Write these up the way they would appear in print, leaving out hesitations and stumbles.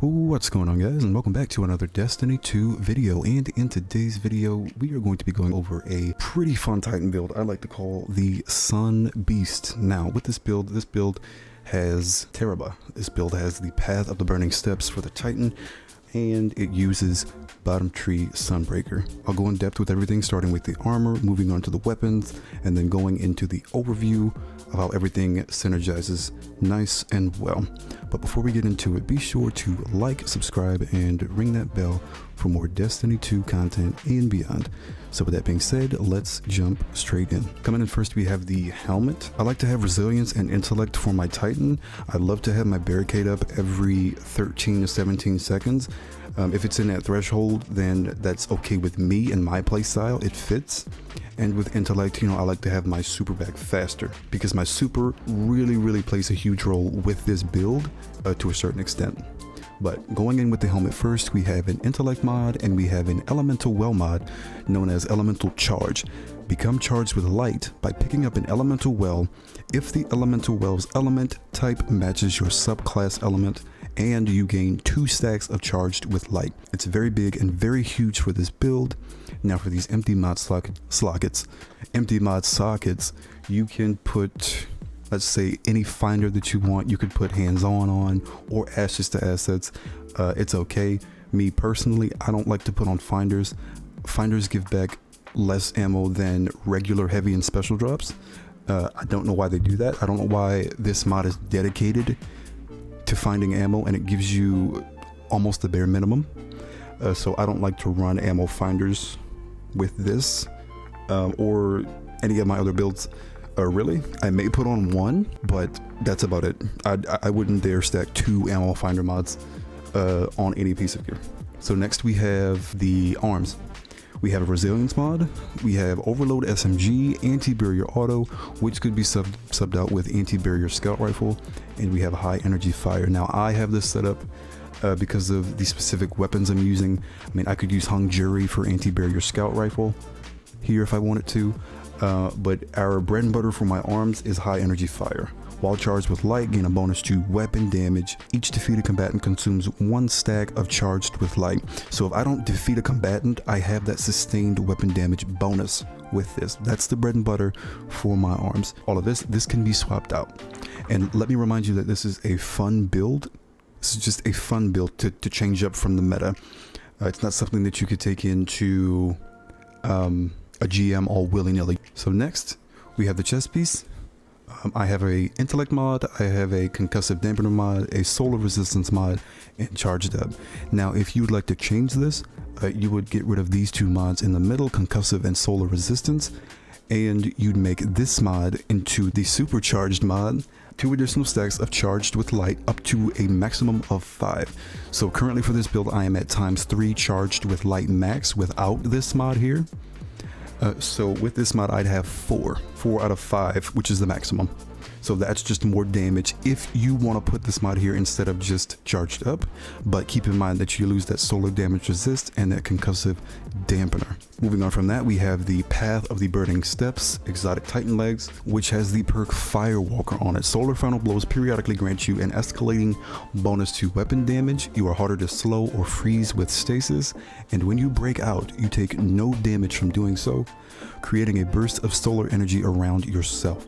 What's going on, guys, and welcome back to another Destiny 2 video. And in today's video we are going to be going over a pretty fun Titan build I like to call the Sun Beast. Now with this build has Teraba. This build has the Path of the Burning Steps for the Titan, and it uses Perk Tree Sunbreaker. I'll go in depth with everything, starting with the armor, moving on to the weapons, and then going into the overview of how everything synergizes nice and well. But before we get into it, be sure to like, subscribe, and ring that bell for more Destiny 2 content and beyond. So with that being said, let's jump straight in. Coming in first, we have the helmet. I like to have resilience and intellect for my Titan. I love to have my barricade up every 13 to 17 seconds. If it's in that threshold, then that's okay with me and my playstyle. It fits. And with intellect, I like to have my super back faster, because my super really plays a huge role with this build to a certain extent. But going in with the helmet first, we have an intellect mod and we have an elemental well mod known as elemental charge. Become charged with light by picking up an elemental well if the elemental well's element type matches your subclass element, and you gain 2 stacks of charged with light. It's very big and very huge for this build. Now for these empty mod sockets, you can put, let's say, any finder that you want. You could put hands-on or ashes to assets. It's okay. Me personally, I don't like to put on finders. Finders give back less ammo than regular heavy and special drops. I don't know why they do that. I don't know why this mod is dedicated to finding ammo, and it gives you almost the bare minimum. So I don't like to run ammo finders with this or any of my other builds. Really, I may put on one, but that's about it. I wouldn't dare stack 2 ammo finder mods on any piece of gear. So next we have the arms. We have a resilience mod, we have overload SMG, anti-barrier auto, which could be subbed out with anti-barrier scout rifle, and we have high energy fire. Now I have this set up because of the specific weapons I'm using. I mean, I could use hung jury for anti-barrier scout rifle here if I wanted to, but our bread and butter for my arms is high energy fire. While charged with light, gain a bonus to weapon damage. Each defeated combatant consumes 1 stack of charged with light. So if I don't defeat a combatant, I have that sustained weapon damage bonus with this. That's the bread and butter for my arms. All of this can be swapped out. And let me remind you that this is a fun build. This is just a fun build to change up from the meta. It's not something that you could take into a GM all willy-nilly. So next, we have the chest piece. I have a intellect mod, I have a concussive dampener mod, a solar resistance mod, and charged up. Now if you'd like to change this, you would get rid of these 2 mods in the middle, concussive and solar resistance, and you'd make this mod into the supercharged mod. 2 additional stacks of charged with light up to a maximum of 5. So currently for this build I am at ×3 charged with light max without this mod here. So with this mod I'd have 4 out of 5, which is the maximum. So that's just more damage if you want to put this mod here instead of just charged up, but keep in mind that you lose that solar damage resist and that concussive dampener. Moving on from that, we have the Path of the Burning Steps exotic Titan legs, which has the perk Firewalker on it. Solar final blows periodically grant you an escalating bonus to weapon damage. You are harder to slow or freeze with stasis, and when you break out you take no damage from doing so, creating a burst of solar energy around yourself.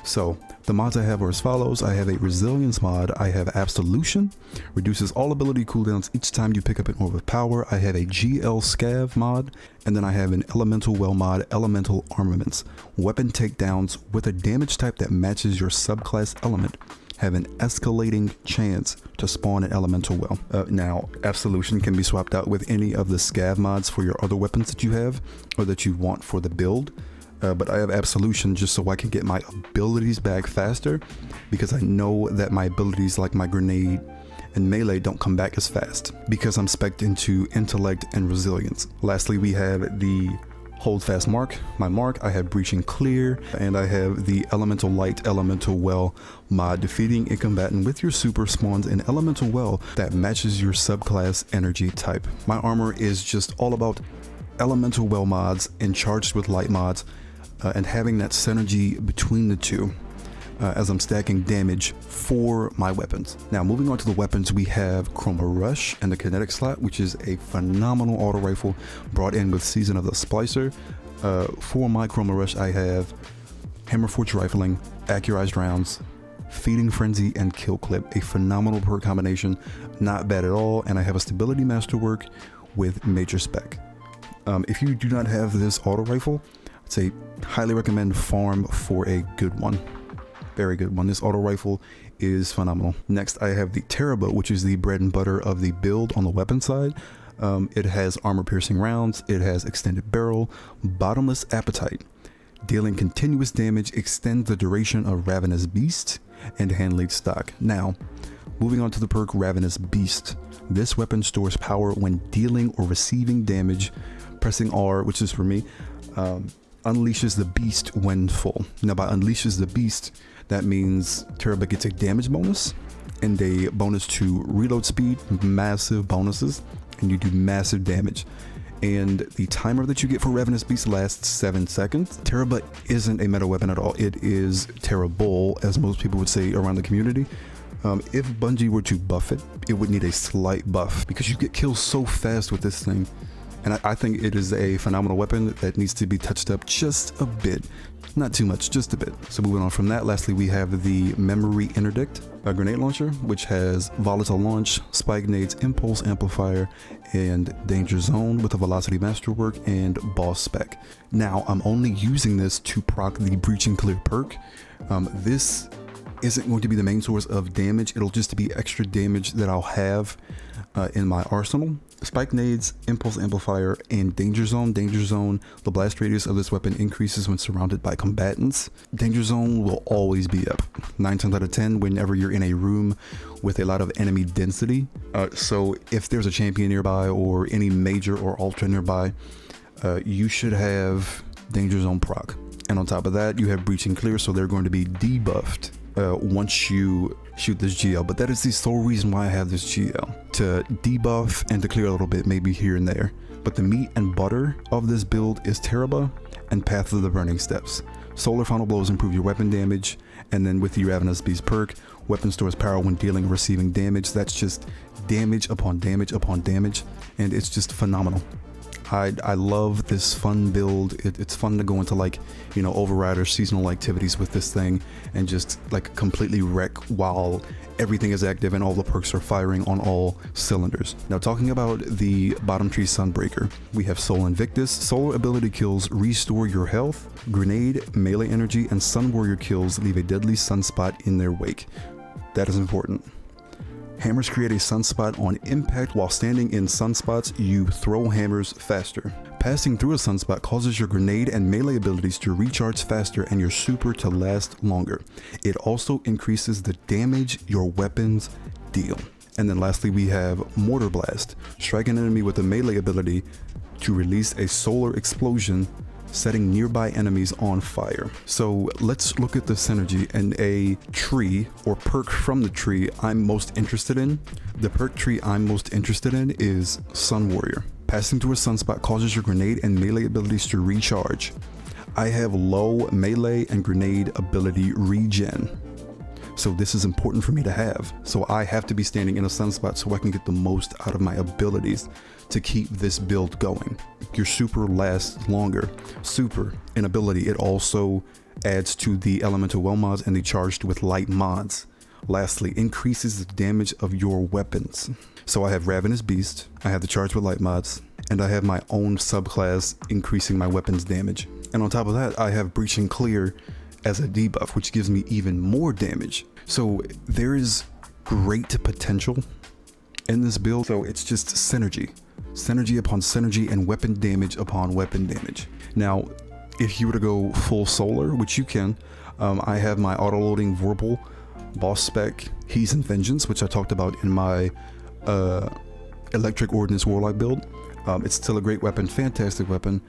So the mods I have are as follows. I have a resilience mod, I have absolution, reduces all ability cooldowns each time you pick up an orb of power. I have a GL scav mod, and then I have an elemental well mod, elemental armaments. Weapon takedowns with a damage type that matches your subclass element have an escalating chance to spawn an elemental well. Now absolution can be swapped out with any of the scav mods for your other weapons that you have or that you want for the build. But I have absolution just so I can get my abilities back faster, because I know that my abilities like my grenade and melee don't come back as fast because I'm spec'd into intellect and resilience. Lastly, we have the hold fast mark. My mark, I have breaching clear, and I have the elemental light, elemental well mod. Defeating a combatant with your super spawns an elemental well that matches your subclass energy type. My armor is just all about elemental well mods and charged with light mods, and having that synergy between the 2. as I'm stacking damage for my weapons. Now moving on to the weapons, we have Chroma Rush and the kinetic slot, which is a phenomenal auto rifle brought in with Season of the Splicer. For my Chroma Rush, I have Hammer Forge Rifling, Accurized Rounds, Feeding Frenzy, and Kill Clip. A phenomenal perk combination, not bad at all, and I have a Stability Masterwork with Major Spec. If you do not have this auto rifle, I'd say highly recommend farm for a good one. Very good one. This auto rifle is phenomenal. Next, I have the Terraba, which is the bread and butter of the build on the weapon side. It has armor piercing rounds, it has extended barrel, bottomless appetite, dealing continuous damage, extends the duration of Ravenous Beast, and hand lead stock. Now, moving on to the perk Ravenous Beast. This weapon stores power when dealing or receiving damage. Pressing R, which is for me, unleashes the beast when full. Now by unleashes the beast, that means Terraba gets a damage bonus and a bonus to reload speed, massive bonuses, and you do massive damage. And the timer that you get for Ravenous Beast lasts 7 seconds. Terraba isn't a meta weapon at all. It is terrible, as most people would say around the community. If Bungie were to buff it, it would need a slight buff because you get killed so fast with this thing. And I think it is a phenomenal weapon that needs to be touched up just a bit. Not too much, just a bit. So moving on from that, lastly we have the Memory Interdict, a grenade launcher, which has Volatile Launch, Spike Nades, Impulse Amplifier, and Danger Zone with a Velocity Masterwork and Boss Spec. Now I'm only using this to proc the Breach and Clear perk. This isn't going to be the main source of damage, it'll just be extra damage that I'll have in my arsenal. Spike Nades, Impulse Amplifier, and Danger Zone. Danger Zone, the blast radius of this weapon increases when surrounded by combatants. Danger Zone will always be up 9 times out of 10 whenever you're in a room with a lot of enemy density. So if there's a champion nearby or any major or ultra nearby, you should have Danger Zone proc. And on top of that, you have Breach and Clear, so they're going to be debuffed once you shoot this GL, but that is the sole reason why I have this GL, to debuff and to clear a little bit, maybe here and there. But the meat and butter of this build is Terraba and Path of the Burning Steps. Solar Final Blows improve your weapon damage, and then with the Ravenous Beast perk, weapon stores power when dealing or receiving damage. That's just damage upon damage upon damage, and it's just phenomenal. I love this fun build. It's fun to go into, like, you know, overrider seasonal activities with this thing and just like completely wreck while everything is active and all the perks are firing on all cylinders. Now talking about the bottom tree Sunbreaker, we have Soul Invictus. Solar ability kills restore your health, grenade, melee energy, and Sun Warrior kills leave a deadly sunspot in their wake. That is important. Hammers create a sunspot on impact. While standing in sunspots, you throw hammers faster. Passing through a sunspot causes your grenade and melee abilities to recharge faster and your super to last longer. It also increases the damage your weapons deal. And then lastly, we have Mortar Blast. Strike an enemy with a melee ability to release a solar explosion, setting nearby enemies on fire. So let's look at the synergy and a tree or perk from the tree I'm most interested in. The perk tree I'm most interested in is Sun Warrior. Passing through a sunspot causes your grenade and melee abilities to recharge. I have low melee and grenade ability regen, so this is important for me to have. So I have to be standing in a sunspot so I can get the most out of my abilities to keep this build going. Your super lasts longer. Super and ability, it also adds to the elemental well mods and the charged with light mods. Lastly, increases the damage of your weapons. So I have Ravenous Beast, I have the charged with light mods, and I have my own subclass increasing my weapons damage. And on top of that, I have Breach and Clear as a debuff, which gives me even more damage. So there is great potential in this build. So it's just synergy upon synergy and weapon damage upon weapon damage. Now, if you were to go full solar, which you can, I have my auto-loading Vorpal, Boss Spec, He's and Vengeance, which I talked about in my Electric Ordnance Warlock build. It's still a great weapon, fantastic weapon.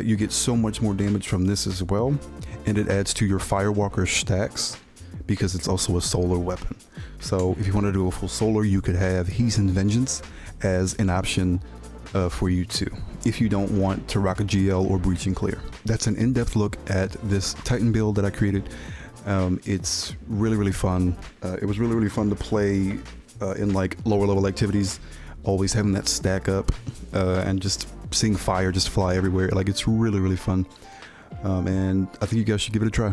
You get so much more damage from this as well, and it adds to your Firewalker stacks because it's also a solar weapon. So if you want to do a full solar, you could have He's and Vengeance as an option for you too, if you don't want to rock a GL or Breach and Clear. That's an in-depth look at this Titan build that I created. It's really fun. It was really fun to play in like lower level activities, always having that stack up and just seeing fire just fly everywhere. Like, it's really fun. And I think you guys should give it a try.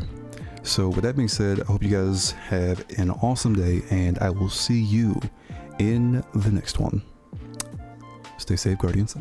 So with that being said, I hope you guys have an awesome day, and I will see you in the next one. Stay safe, Guardians.